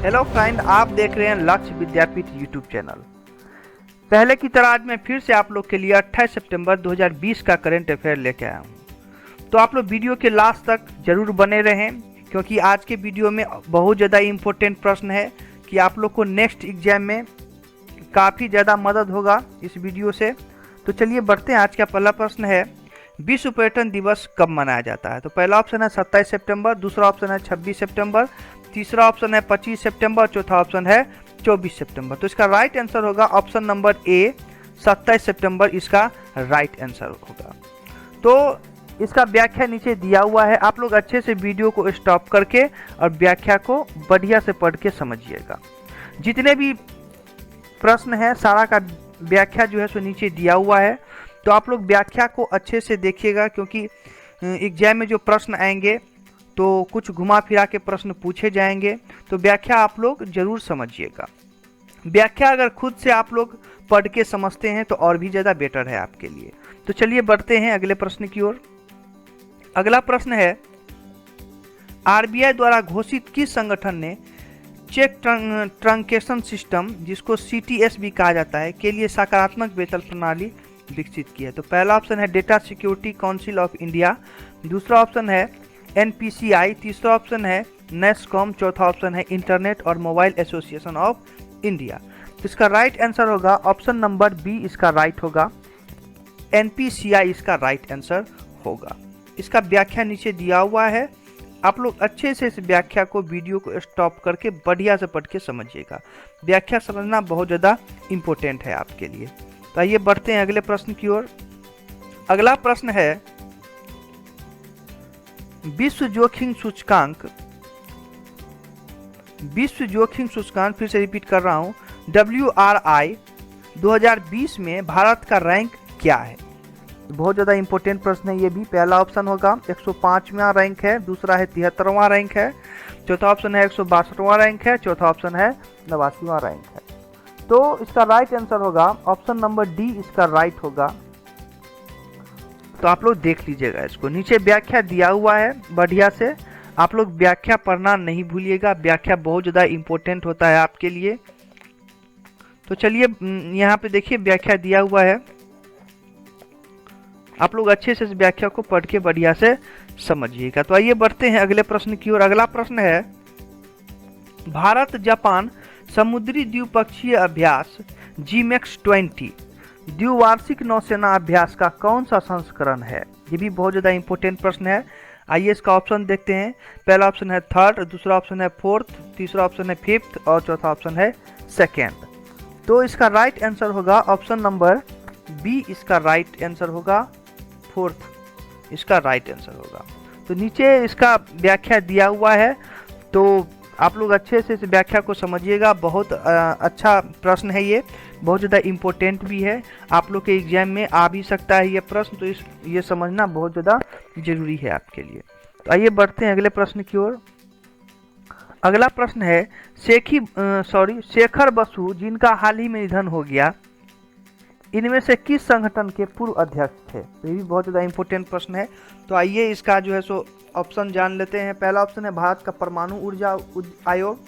Hello friend, आप देख रहे हैं लक्ष्य विद्यापीठ यूट्यूब चैनल। पहले की तरह आज मैं फिर से आप लोग के लिए 28 सितंबर 2020 का करंट अफेयर लेके आया हूँ। तो आप लोग वीडियो के लास्ट तक जरूर बने रहें, क्योंकि आज के वीडियो में बहुत ज़्यादा इम्पोर्टेंट प्रश्न है कि आप लोग को नेक्स्ट एग्जाम में काफ़ी ज़्यादा मदद होगा इस वीडियो से। तो चलिए बढ़ते हैं। आज का पहला प्रश्न है, विश्व पर्यटन दिवस कब मनाया जाता है? तो पहला ऑप्शन है 27 सितंबर, दूसरा ऑप्शन है 26 सितंबर, तीसरा ऑप्शन है 25 सितंबर, चौथा ऑप्शन है 24 सितंबर। तो इसका राइट आंसर होगा ऑप्शन नंबर ए, 27 सितंबर इसका राइट आंसर होगा। तो इसका व्याख्या नीचे दिया हुआ है, आप लोग अच्छे से वीडियो को स्टॉप करके और व्याख्या को बढ़िया से पढ़ के समझिएगा। जितने भी प्रश्न है सारा का व्याख्या जो है सो नीचे दिया हुआ है, तो आप लोग व्याख्या को अच्छे से देखिएगा, क्योंकि एग्जाम में जो प्रश्न आएंगे तो कुछ घुमा फिरा के प्रश्न पूछे जाएंगे, तो व्याख्या आप लोग जरूर समझिएगा। व्याख्या अगर खुद से आप लोग पढ़ के समझते हैं तो और भी ज़्यादा बेटर है आपके लिए। तो चलिए बढ़ते हैं अगले प्रश्न की ओर। अगला प्रश्न है, आरबीआई द्वारा घोषित किस संगठन ने चेक ट्रांकेशन सिस्टम, जिसको सीटीएस भी कहा जाता है, के लिए सकारात्मक वेतन प्रणाली विकसित की है? तो पहला ऑप्शन है data security council of India, दूसरा ऑप्शन है एनपीसीआई, तीसरा ऑप्शन है नेस्कॉम, चौथा ऑप्शन है इंटरनेट और मोबाइल एसोसिएशन ऑफ इंडिया। तो इसका राइट आंसर होगा ऑप्शन नंबर बी, इसका राइट होगा, एनपीसीआई इसका राइट आंसर होगा। इसका व्याख्या नीचे दिया हुआ है, आप लोग अच्छे से इस व्याख्या को वीडियो को स्टॉप करके बढ़िया से पढ़ के समझिएगा। व्याख्या समझना बहुत ज़्यादा इम्पोर्टेंट है आपके लिए। तो आइए बढ़ते हैं अगले प्रश्न की ओर। अगला प्रश्न है, विश्व जोखिम सूचकांक, फिर से रिपीट कर रहा हूं, WRI 2020 में भारत का रैंक क्या है? बहुत ज़्यादा इंपॉर्टेंट प्रश्न है ये भी। पहला ऑप्शन होगा 105वां रैंक है, दूसरा है 73वां रैंक है, चौथा ऑप्शन है 162वां रैंक है, चौथा ऑप्शन है 89वां रैंक है। तो इसका राइट आंसर होगा ऑप्शन नंबर डी, इसका राइट होगा। तो आप लोग देख लीजिएगा इसको, नीचे व्याख्या दिया हुआ है बढ़िया से, आप लोग व्याख्या पढ़ना नहीं भूलिएगा। व्याख्या बहुत ज़्यादा इम्पोर्टेंट होता है आपके लिए। तो चलिए यहाँ पे देखिए व्याख्या दिया हुआ है, आप लोग अच्छे से इस व्याख्या को पढ़ के बढ़िया से समझिएगा। तो आइए बढ़ते हैं अगले प्रश्न की ओर। अगला प्रश्न है, भारत जापान समुद्री द्विपक्षीय अभ्यास GMAX 20 द्विवार्षिक नौसेना अभ्यास का कौन सा संस्करण है? ये भी बहुत ज़्यादा इंपॉर्टेंट प्रश्न है। आइए इसका ऑप्शन देखते हैं। पहला ऑप्शन है थर्ड, दूसरा ऑप्शन है फोर्थ, तीसरा ऑप्शन है फिफ्थ और चौथा ऑप्शन है सेकेंड। तो इसका राइट आंसर होगा ऑप्शन नंबर बी, इसका राइट आंसर होगा, फोर्थ इसका राइट आंसर होगा। तो नीचे इसका व्याख्या दिया हुआ है, तो आप लोग अच्छे से इस व्याख्या को समझिएगा। बहुत अच्छा प्रश्न है ये, बहुत ज़्यादा इम्पोर्टेंट भी है, आप लोग के एग्जाम में आ भी सकता है ये प्रश्न, तो ये समझना बहुत ज़्यादा जरूरी है आपके लिए। तो आइए बढ़ते हैं अगले प्रश्न की ओर। अगला प्रश्न है, शेखर बसु जिनका हाल ही में निधन हो गया, इनमें से किस संगठन के पूर्व अध्यक्ष थे? तो ये भी बहुत ज़्यादा इंपॉर्टेंट प्रश्न है। तो आइए इसका जो है सो ऑप्शन जान लेते हैं। पहला ऑप्शन है भारत का परमाणु ऊर्जा आयोग,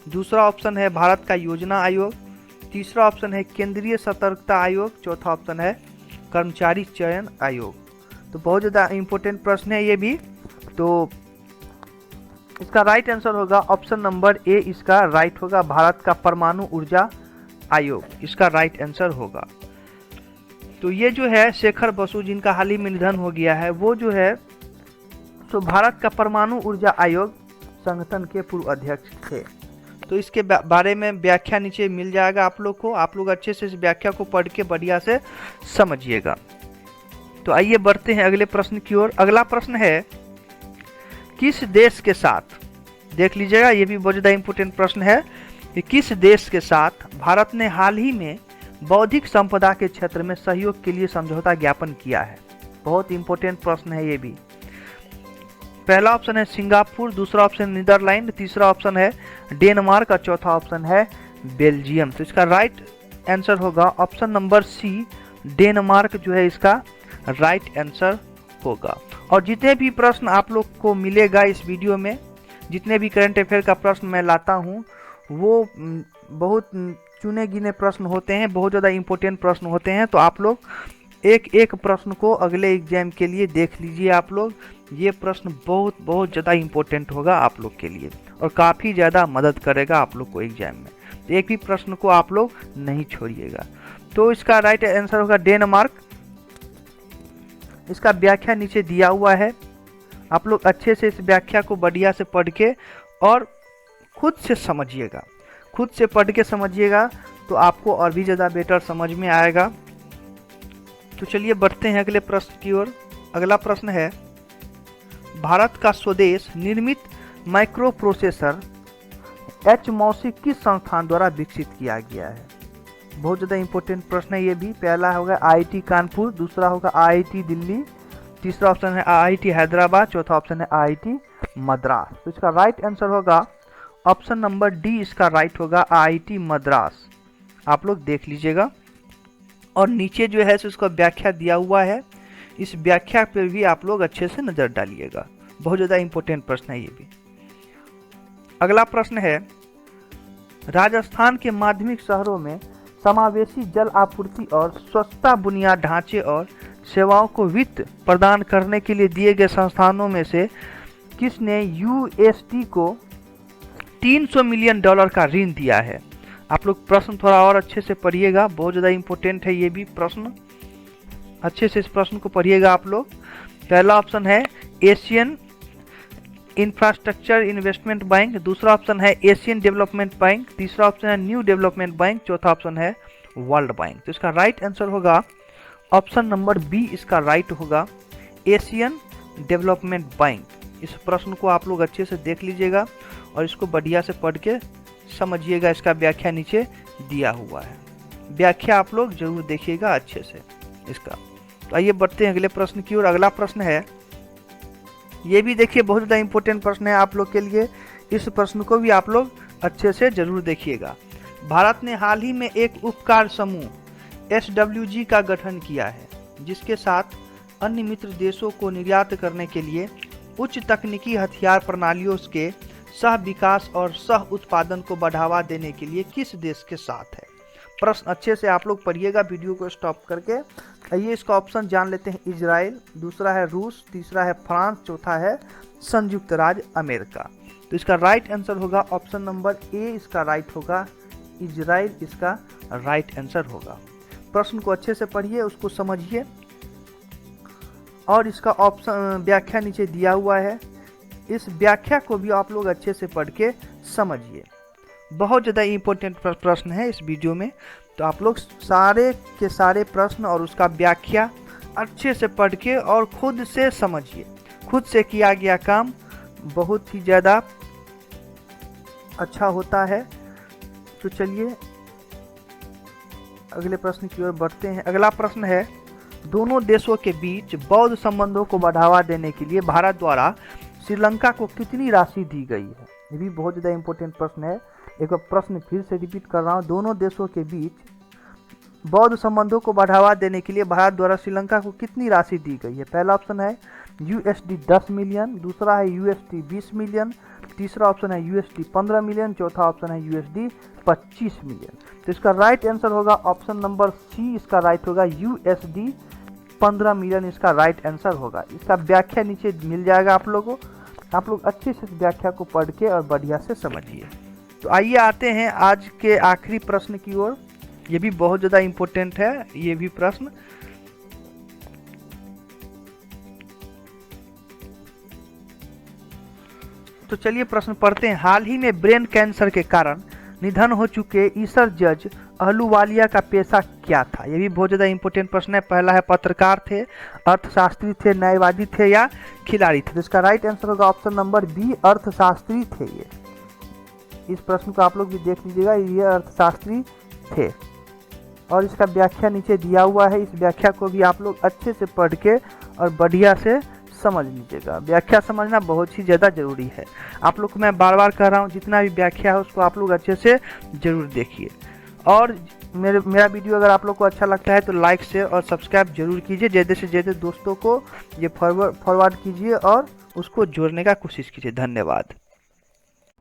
दूसरा ऑप्शन है भारत का योजना आयोग, तीसरा ऑप्शन है केंद्रीय सतर्कता आयोग, चौथा ऑप्शन है कर्मचारी चयन आयोग। तो बहुत ज़्यादा इंपॉर्टेंट प्रश्न है ये भी। तो इसका राइट आंसर होगा ऑप्शन नंबर ए, इसका राइट होगा, भारत का परमाणु ऊर्जा आयोग इसका राइट आंसर होगा। तो ये जो है शेखर बसु जिनका हाल ही में निधन हो गया है, वो जो है तो भारत का परमाणु ऊर्जा आयोग संगठन के पूर्व अध्यक्ष थे। तो इसके बारे में व्याख्या नीचे मिल जाएगा आप लोग को, आप लोग अच्छे से इस व्याख्या को पढ़ के बढ़िया से समझिएगा। तो आइए बढ़ते हैं अगले प्रश्न की ओर। अगला प्रश्न है, किस देश के साथ, देख लीजिएगा ये भी बहुत ज़्यादा इंपॉर्टेंट प्रश्न है, कि किस देश के साथ भारत ने हाल ही में बौद्धिक संपदा के क्षेत्र में सहयोग के लिए समझौता ज्ञापन किया है? बहुत इंपॉर्टेंट प्रश्न है ये भी। पहला ऑप्शन है सिंगापुर, दूसरा ऑप्शन नीदरलैंड, तीसरा ऑप्शन है डेनमार्क और चौथा ऑप्शन है बेल्जियम। तो इसका राइट आंसर होगा ऑप्शन नंबर सी, डेनमार्क जो है इसका राइट आंसर होगा। और जितने भी प्रश्न आप लोग को मिलेगा इस वीडियो में, जितने भी करंट अफेयर का प्रश्न मैं लाता हूँ, वो बहुत चुने गिने प्रश्न होते हैं, बहुत ज़्यादा इम्पोर्टेंट प्रश्न होते हैं। तो आप लोग एक एक प्रश्न को अगले एग्जाम के लिए देख लीजिए आप लोग। ये प्रश्न बहुत ज़्यादा इम्पोर्टेंट होगा आप लोग के लिए और काफ़ी ज़्यादा मदद करेगा आप लोग को एग्जाम में। तो एक भी प्रश्न को आप लोग नहीं छोड़िएगा। तो इसका राइट आंसर होगा डेनमार्क। इसका व्याख्या नीचे दिया हुआ है, आप लोग अच्छे से इस व्याख्या को बढ़िया से पढ़ के और खुद से समझिएगा, खुद से पढ़ के समझिएगा तो आपको और भी ज़्यादा बेटर समझ में आएगा। तो चलिए बढ़ते हैं अगले प्रश्न की ओर। अगला प्रश्न है, भारत का स्वदेश निर्मित माइक्रो प्रोसेसर HMOSI किस संस्थान द्वारा विकसित किया गया है? बहुत ज़्यादा इंपॉर्टेंट प्रश्न है ये भी। पहला होगा IIT कानपुर, दूसरा होगा IIT दिल्ली, तीसरा ऑप्शन है IIT हैदराबाद, चौथा ऑप्शन है IIT मद्रास। तो इसका राइट आंसर होगा ऑप्शन नंबर डी, इसका राइट होगा IIT मद्रास। आप लोग देख लीजिएगा और नीचे जो है उसका व्याख्या दिया हुआ है, इस व्याख्या पर भी आप लोग अच्छे से नज़र डालिएगा। बहुत ज़्यादा इंपॉर्टेंट प्रश्न है ये भी। अगला प्रश्न है, राजस्थान के माध्यमिक शहरों में समावेशी जल आपूर्ति और स्वच्छता बुनियाद ढांचे और सेवाओं को वित्त प्रदान करने के लिए दिए गए संस्थानों में से किसने USD को $300 मिलियन का ऋण दिया है? आप लोग प्रश्न थोड़ा और अच्छे से पढ़िएगा, बहुत ज़्यादा इंपॉर्टेंट है ये भी प्रश्न। अच्छे से इस प्रश्न को पढ़िएगा आप लोग। पहला ऑप्शन है एशियन इंफ्रास्ट्रक्चर इन्वेस्टमेंट बैंक, दूसरा ऑप्शन है एशियन डेवलपमेंट बैंक, तीसरा ऑप्शन है न्यू डेवलपमेंट बैंक, चौथा ऑप्शन है वर्ल्ड बैंक। तो इसका राइट आंसर होगा ऑप्शन नंबर बी, इसका राइट होगा एशियन डेवलपमेंट बैंक। इस प्रश्न को आप लोग अच्छे से देख लीजिएगा और इसको बढ़िया से पढ़ के समझिएगा। इसका व्याख्या नीचे दिया हुआ है, व्याख्या आप लोग जरूर देखिएगा अच्छे से इसका। तो आइए बढ़ते हैं अगले प्रश्न की ओर। अगला प्रश्न है, ये भी देखिए बहुत ज़्यादा इंपॉर्टेंट प्रश्न है आप लोग के लिए। इस प्रश्न को भी आप लोग अच्छे से जरूर देखिएगा। भारत ने हाल ही में एक उपकार समूह SWG का गठन किया है, जिसके साथ अन्य मित्र देशों को निर्यात करने के लिए उच्च तकनीकी हथियार प्रणालियों के सह विकास और सह उत्पादन को बढ़ावा देने के लिए किस देश के साथ है? प्रश्न अच्छे से आप लोग पढ़िएगा, वीडियो को स्टॉप करके। आइए इसका ऑप्शन जान लेते हैं। इजराइल, दूसरा है रूस, तीसरा है फ्रांस, चौथा है संयुक्त राज्य अमेरिका। तो इसका राइट आंसर होगा ऑप्शन नंबर ए, इसका राइट होगा इजराइल, इसका राइट आंसर होगा। प्रश्न को अच्छे से पढ़िए, उसको समझिए और इसका ऑप्शन व्याख्या नीचे दिया हुआ है, इस व्याख्या को भी आप लोग अच्छे से पढ़ के समझिए। बहुत ज़्यादा इंपॉर्टेंट प्रश्न है इस वीडियो में। तो आप लोग सारे के सारे प्रश्न और उसका व्याख्या अच्छे से पढ़ के और खुद से समझिए। खुद से किया गया काम बहुत ही ज़्यादा अच्छा होता है। तो चलिए अगले प्रश्न की ओर बढ़ते हैं। अगला प्रश्न है, दोनों देशों के बीच बौद्ध संबंधों को बढ़ावा देने के लिए भारत द्वारा श्रीलंका को कितनी राशि दी गई है? ये भी बहुत ज़्यादा इंपॉर्टेंट प्रश्न है। एक बार प्रश्न फिर से रिपीट कर रहा हूँ। दोनों देशों के बीच बौद्ध संबंधों को बढ़ावा देने के लिए भारत द्वारा श्रीलंका को कितनी राशि दी गई है? पहला ऑप्शन है USD 10 मिलियन, दूसरा है USD 20 मिलियन, तीसरा ऑप्शन है USD 15 मिलियन, चौथा ऑप्शन है USD 25 मिलियन। तो इसका राइट आंसर होगा ऑप्शन नंबर सी, इसका राइट होगा USD 15 मिलियन, इसका राइट आंसर होगा। इसका व्याख्या नीचे मिल जाएगा आप लोगों को, आप लोग अच्छे से व्याख्या को पढ़ के और बढ़िया से समझिए। तो आइए आते हैं आज के आखिरी प्रश्न की ओर। ये भी बहुत ज़्यादा इंपॉर्टेंट है ये भी प्रश्न। तो चलिए प्रश्न पढ़ते हैं। हाल ही में ब्रेन कैंसर के कारण निधन हो चुके ईसर जज अहलूवालिया का पेशा क्या था? ये भी बहुत ज़्यादा इंपॉर्टेंट प्रश्न है। पहला है पत्रकार थे, अर्थशास्त्री थे, न्यायवादी थे या खिलाड़ी थे? तो इसका राइट आंसर होगा ऑप्शन नंबर बी, अर्थशास्त्री थे ये। इस प्रश्न को आप लोग भी देख लीजिएगा, ये अर्थशास्त्री थे और इसका व्याख्या नीचे दिया हुआ है। इस व्याख्या को भी आप लोग अच्छे से पढ़ के और बढ़िया से समझ लीजिएगा। व्याख्या समझना बहुत ही ज़्यादा जरूरी है। आप लोग को मैं बार बार कह रहा हूँ, जितना भी व्याख्या है उसको आप लोग अच्छे से जरूर देखिए। और मेरा वीडियो अगर आप लोग को अच्छा लगता है तो लाइक शेयर और सब्सक्राइब जरूर कीजिए। ज़्यादा से ज़्यादा दोस्तों को ये फॉरवर्ड कीजिए और उसको जोड़ने का कोशिश कीजिए। धन्यवाद।